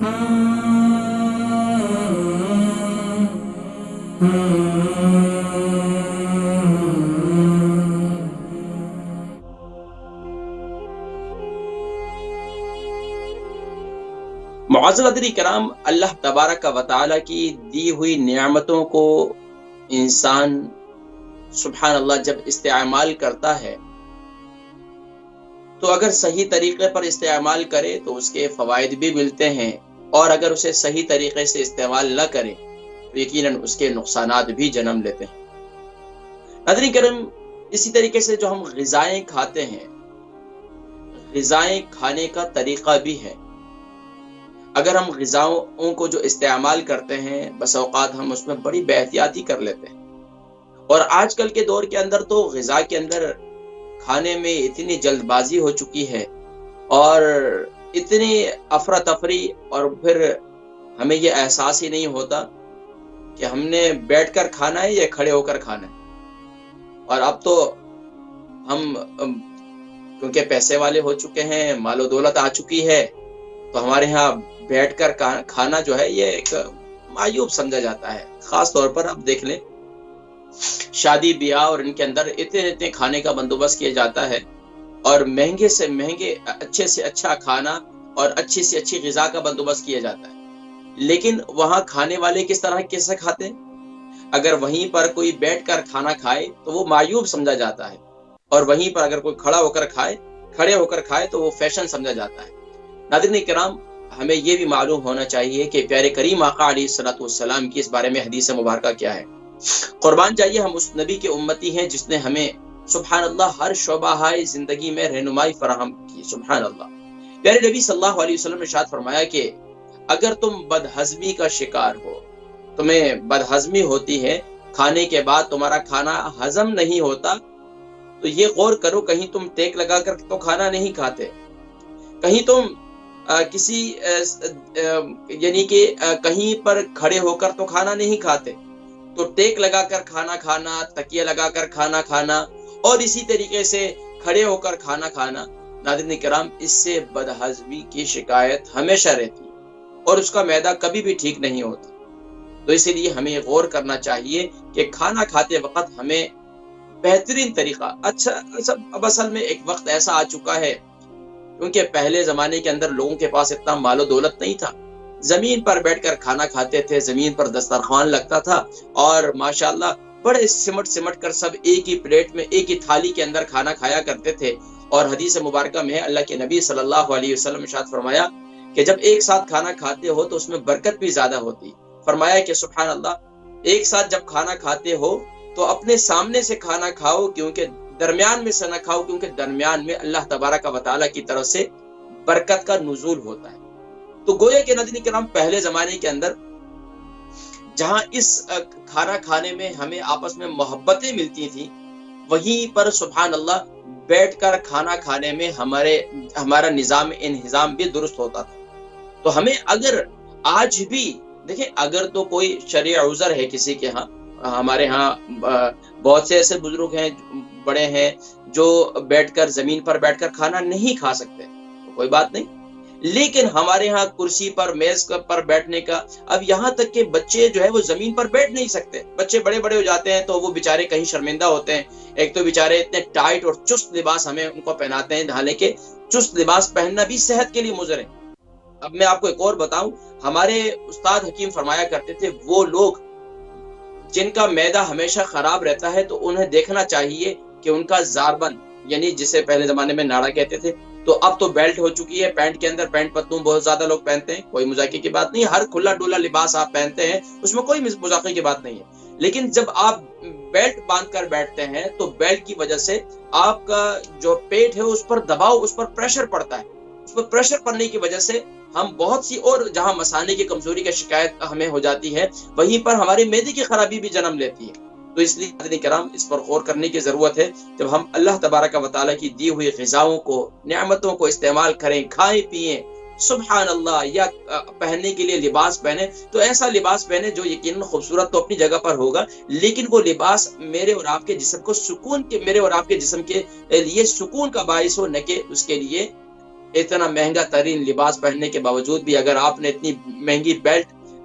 معزز حضرات کرام، اللہ تبارک و تعالیٰ کی دی ہوئی نعمتوں کو انسان سبحان اللہ جب استعمال کرتا ہے تو اگر صحیح طریقے پر استعمال کرے تو اس کے فوائد بھی ملتے ہیں، اور اگر اسے صحیح طریقے سے استعمال نہ کرے تو یقیناً اس کے نقصانات بھی جنم لیتے ہیں۔ ناظرین کرام، اسی طریقے سے جو ہم غذائیں کھاتے ہیں، غذائیں کھانے کا طریقہ بھی ہے۔ اگر ہم غذاؤں کو جو استعمال کرتے ہیں بس اوقات ہم اس میں بڑی بے احتیاطی کر لیتے ہیں، اور آج کل کے دور کے اندر تو غذا کے اندر کھانے میں اتنی جلد بازی ہو چکی ہے اور اتنی افراتفری، اور پھر ہمیں یہ احساس ہی نہیں ہوتا کہ ہم نے بیٹھ کر کھانا ہے یا کھڑے ہو کر کھانا ہے۔ اور اب تو ہم کیونکہ پیسے والے ہو چکے ہیں، مال و دولت آ چکی ہے، تو ہمارے ہاں بیٹھ کر کھانا جو ہے یہ ایک معیوب سمجھا جاتا ہے۔ خاص طور پر آپ دیکھ لیں شادی بیاہ اور ان کے اندر اتنے کھانے کا بندوبست کیا جاتا ہے، اور مہنگے سے مہنگے، اچھے سے اچھا کھانا اور اچھی سے اچھی غذا کا بندوبست کیا جاتا ہے، لیکن وہاں کھانے والے کس طرح کیسے کھاتے ہیں؟ اگر وہیں پر کوئی بیٹھ کر کھانا کھائے تو وہ معیوب سمجھا جاتا ہے، اور وہیں پر اگر کوئی کھڑے ہو کر کھائے تو وہ فیشن سمجھا جاتا ہے۔ ناظرین کرام، ہمیں یہ بھی معلوم ہونا چاہیے کہ پیارے کریم آقا علیہ الصلوۃ والسلام کی اس بارے میں حدیث مبارکہ کیا ہے۔ قربان جائیے، ہم اس نبی کے امتی ہیں جس نے ہمیں سبحان اللہ ہر شعبہ زندگی میں رہنمائی فراہم کی۔ سبحان اللہ، پیارے نبی صلی اللہ علیہ وسلم نے ارشاد فرمایا کہ اگر تم بدہضمی کا شکار ہو، تمہیں بدہضمی ہوتی ہے، کھانے کے بعد تمہارا کھانا ہضم نہیں ہوتا، تو یہ غور کرو کہیں تم ٹیک لگا کر تو کھانا نہیں کھاتے، کہیں تم کسی یعنی کہ کہیں پر کھڑے ہو کر تو کھانا نہیں کھاتے، تو ٹیک لگا کر کھانا کھانا، تکیہ لگا کر کھانا کھانا، اور اسی طریقے سے کھڑے ہو کر کھانا کھانا، ناظرین کرام اس سے بدہضمی کی شکایت ہمیشہ رہتی ہے اور اس کا معدہ کبھی بھی ٹھیک نہیں ہوتا۔ تو اسی لیے ہمیں غور کرنا چاہیے کہ کھانا کھاتے وقت ہمیں بہترین طریقہ اب اصل میں ایک وقت ایسا آ چکا ہے کیونکہ پہلے زمانے کے اندر لوگوں کے پاس اتنا مال و دولت نہیں تھا، زمین پر بیٹھ کر کھانا کھاتے تھے، زمین پر دسترخوان لگتا تھا، اور ماشاءاللہ بڑے سمٹ کر سب ایک ہی پلیٹ میں، ایک ہی تھالی کے اندر کھانا کھایا کرتے تھے۔ اور حدیث مبارکہ میں اللہ کے نبی صلی اللہ علیہ وسلم نے ارشاد فرمایا کہ جب ایک ساتھ کھانا کھاتے ہو تو اس میں برکت بھی زیادہ ہوتی۔ فرمایا کہ سبحان اللہ، ایک ساتھ جب کھانا کھاتے ہو تو اپنے سامنے سے کھانا کھاؤ، کیونکہ درمیان میں سے نہ کھاؤ، کیونکہ درمیان میں اللہ تبارک و تعالیٰ کی طرف سے برکت کا نزول ہوتا ہے۔ تو گویا کہ ناظرین کرام پہلے زمانے کے اندر جہاں اس کھانا کھانے میں ہمیں آپس میں محبتیں ملتی تھیں، وہیں پر سبحان اللہ بیٹھ کر کھانا کھانے میں ہمارا نظام انہضام بھی درست ہوتا تھا۔ تو ہمیں اگر آج بھی دیکھیں، اگر تو کوئی شرعی عذر ہے کسی کے ہاں، ہمارے ہاں بہت سے ایسے بزرگ ہیں، بڑے ہیں، جو بیٹھ کر زمین پر بیٹھ کر کھانا نہیں کھا سکتے، تو کوئی بات نہیں، لیکن ہمارے ہاں کرسی پر، میز پر بیٹھنے کا، اب یہاں تک کہ بچے جو ہے وہ زمین پر بیٹھ نہیں سکتے، بچے بڑے بڑے ہو جاتے ہیں تو وہ بیچارے کہیں شرمندہ ہوتے ہیں۔ ایک تو بیچارے اتنے ٹائٹ اور چست لباس ہمیں ان کو پہناتے ہیں، حالانکہ چست لباس پہننا بھی صحت کے لیے مضر ہے۔ اب میں آپ کو ایک اور بتاؤں، ہمارے استاد حکیم فرمایا کرتے تھے وہ لوگ جن کا معدہ ہمیشہ خراب رہتا ہے تو انہیں دیکھنا چاہیے کہ ان کا زاربند، یعنی جسے پہلے زمانے میں ناڑا کہتے تھے، تو اب تو بیلٹ ہو چکی ہے، پینٹ کے اندر پینٹ پتلون بہت زیادہ لوگ پہنتے ہیں، کوئی مذاقے کی بات نہیں، ہر کھلا ڈولا لباس آپ پہنتے ہیں، اس میں کوئی مذاقے کی بات نہیں ہے، لیکن جب آپ بیلٹ باندھ کر بیٹھتے ہیں تو بیلٹ کی وجہ سے آپ کا جو پیٹ ہے اس پر دباؤ، اس پر پریشر پڑتا ہے، اس پر پریشر پڑنے کی وجہ سے ہم بہت سی، اور جہاں مثانے کی کمزوری کی شکایت ہمیں ہو جاتی ہے، وہیں پر ہمارے معدے کی خرابی بھی جنم لیتی ہے۔ تو اس لیے حضرات کرام اس پر غور کرنے کی ضرورت ہے، جب ہم اللہ تبارک و تعالیٰ کی دی ہوئی غذاؤں کو، نعمتوں کو استعمال کریں، کھائیں پیئیں، سبحان اللہ، یا پہننے کے لیے لباس پہنے تو ایسا لباس پہنے جو یقیناً خوبصورت تو اپنی جگہ پر ہوگا، لیکن وہ لباس میرے اور آپ کے جسم کو سکون کے، میرے اور آپ کے جسم کے لیے سکون کا باعث ہو، نہ کہ اس کے لیے اتنا مہنگا ترین لباس پہننے کے باوجود بھی اگر آپ نے اتنی مہنگی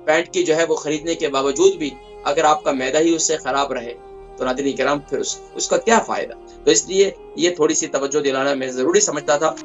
پینٹ کی جو ہے وہ خریدنے کے باوجود بھی اگر آپ کا معدہ ہی اس سے خراب رہے تو ناظرین کرام پھر اس کا کیا فائدہ؟ تو اس لیے یہ تھوڑی سی توجہ دلانا میں ضروری سمجھتا تھا